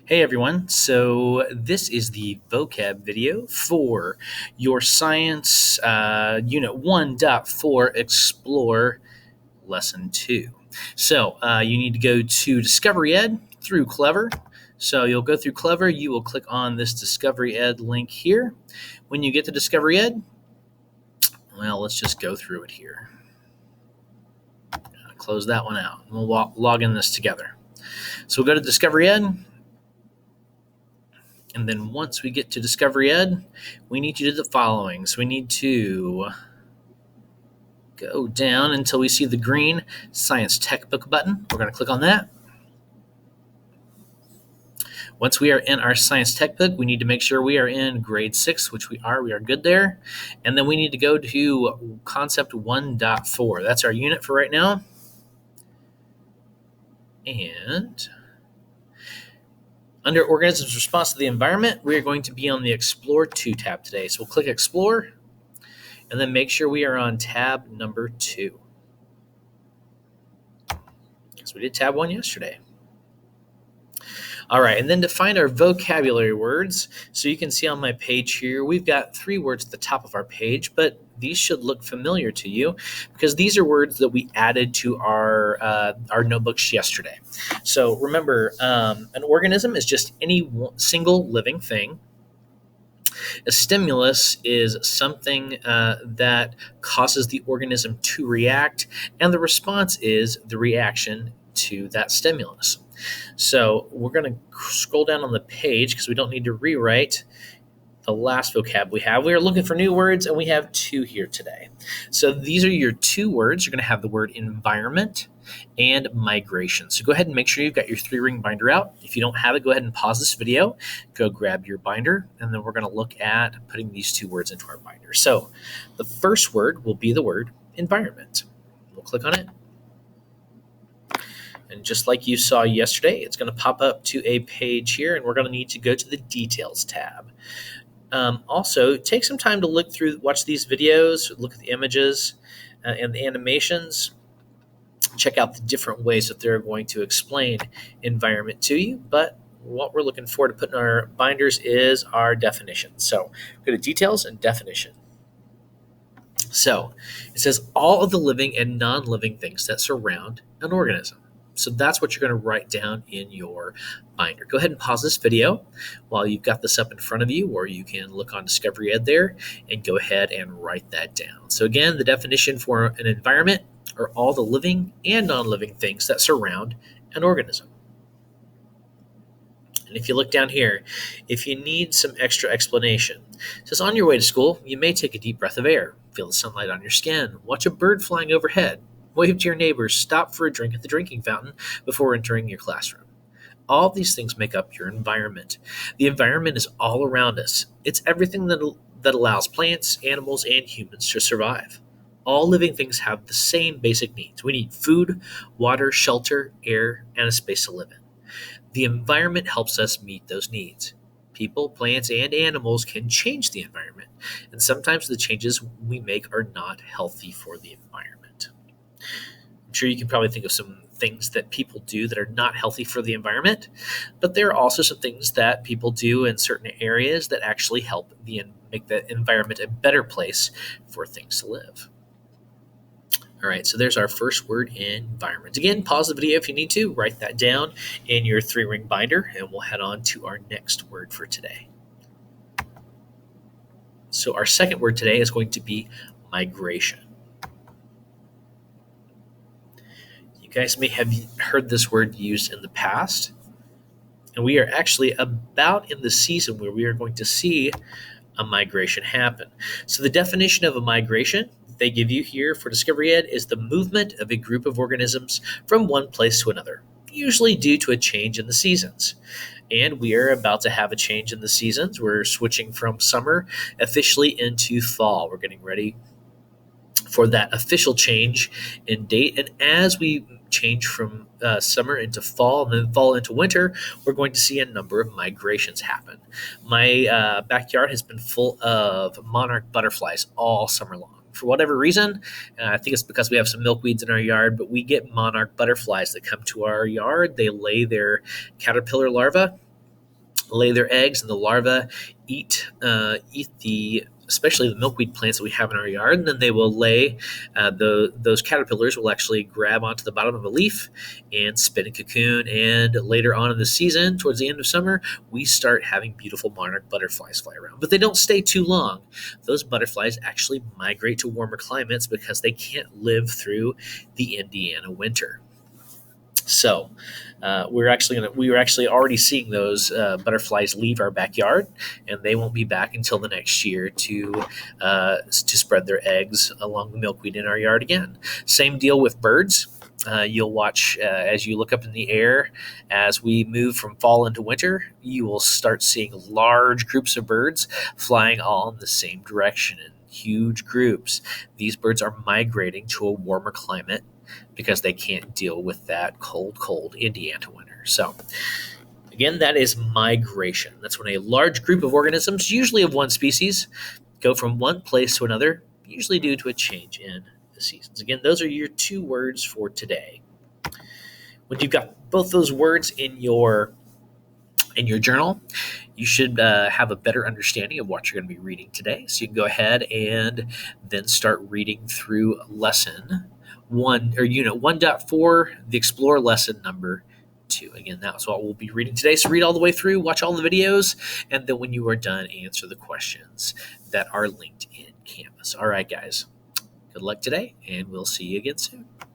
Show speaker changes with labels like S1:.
S1: Hey everyone, so this is the vocab video for your Science Unit 1.4 Explore Lesson 2. So you need to go to Discovery Ed through Clever. So you'll go through Clever, you will click on this Discovery Ed link here. When you get to Discovery Ed, well, let's just go through it here. Close that one out. We'll log in this together. So we'll go to Discovery Ed. And then once we get to Discovery Ed, we need to do the following. So we need to go down until we see the green Science Textbook button. We're going to click on that. Once we are in our Science Textbook, we need to make sure we are in grade 6, which we are. We are good there. And then we need to go to Concept 1.4. That's our unit for right now. And under Organisms' Response to the Environment, we are going to be on the Explore 2 tab today. So we'll click Explore, and then make sure we are on tab number 2. Because we did tab 1 yesterday. All right, and then to find our vocabulary words, so you can see on my page here, we've got 3 words at the top of our page, but these should look familiar to you because these are words that we added to our notebooks yesterday. So remember, an organism is just any single living thing. A stimulus is something that causes the organism to react, and the response is the reaction to that stimulus. So we're going to scroll down on the page because we don't need to rewrite the last vocab we have. We are looking for new words, and we have 2 here today. So these are your 2 words. You're going to have the word environment and migration. So go ahead and make sure you've got your 3-ring binder out. If you don't have it, go ahead and pause this video, go grab your binder, and then we're going to look at putting these 2 words into our binder. So the first word will be the word environment. We'll click on it. And just like you saw yesterday, it's going to pop up to a page here, and we're going to need to go to the Details tab. Also, take some time to watch these videos, look at the images and the animations, check out the different ways that they're going to explain environment to you. But what we're looking for to put in our binders is our definition. So go to Details and Definition. So it says all of the living and non-living things that surround an organism. So that's what you're going to write down in your binder. Go ahead and pause this video while you've got this up in front of you, or you can look on Discovery Ed there and go ahead and write that down. So again, the definition for an environment are all the living and non-living things that surround an organism. And if you look down here, if you need some extra explanation, it says on your way to school, you may take a deep breath of air, feel the sunlight on your skin, watch a bird flying overhead, wave to your neighbors, stop for a drink at the drinking fountain before entering your classroom. All these things make up your environment. The environment is all around us. It's everything that allows plants, animals, and humans to survive. All living things have the same basic needs. We need food, water, shelter, air, and a space to live in. The environment helps us meet those needs. People, plants, and animals can change the environment, and sometimes the changes we make are not healthy for the environment. I'm sure you can probably think of some things that people do that are not healthy for the environment, but there are also some things that people do in certain areas that actually help make the environment a better place for things to live. All right, so there's our first word, environment. Again, pause the video if you need to, write that down in your 3-ring binder, and we'll head on to our next word for today. So our second word today is going to be migration. You guys may have heard this word used in the past, and we are actually about in the season where we are going to see a migration happen. So the definition of a migration they give you here for Discovery Ed is the movement of a group of organisms from one place to another, usually due to a change in the seasons. And we are about to have a change in the seasons. We're switching from summer officially into fall. We're getting ready for that official change in date. And as we change from summer into fall and then fall into winter, we're going to see a number of migrations happen. My backyard has been full of monarch butterflies all summer long. For whatever reason, I think it's because we have some milkweeds in our yard, but we get monarch butterflies that come to our yard. They lay their caterpillar larvae lay their eggs, and the larvae eat the especially the milkweed plants that we have in our yard, and then they will lay those caterpillars will actually grab onto the bottom of a leaf and spin a cocoon. And later on in the season, towards the end of summer, we start having beautiful monarch butterflies fly around. But they don't stay too long. Those butterflies actually migrate to warmer climates because they can't live through the Indiana winter. So we were actually already seeing those butterflies leave our backyard, and they won't be back until the next year to spread their eggs along the milkweed in our yard again. Same deal with birds. You'll watch as you look up in the air as we move from fall into winter. You will start seeing large groups of birds flying all in the same direction in huge groups. These birds are migrating to a warmer climate because they can't deal with that cold Indiana winter. So, again, that is migration. That's when a large group of organisms, usually of one species, go from one place to another, usually due to a change in the seasons. Again, those are your 2 words for today. When you've got both those words in your journal, you should have a better understanding of what you're going to be reading today. So you can go ahead and then start reading through lesson 1 or unit 1.4, the Explore lesson number 2. Again, that's what we'll be reading today. So read all the way through, watch all the videos, and then when you are done, answer the questions that are linked in Canvas. All right, guys. Good luck today, and we'll see you again soon.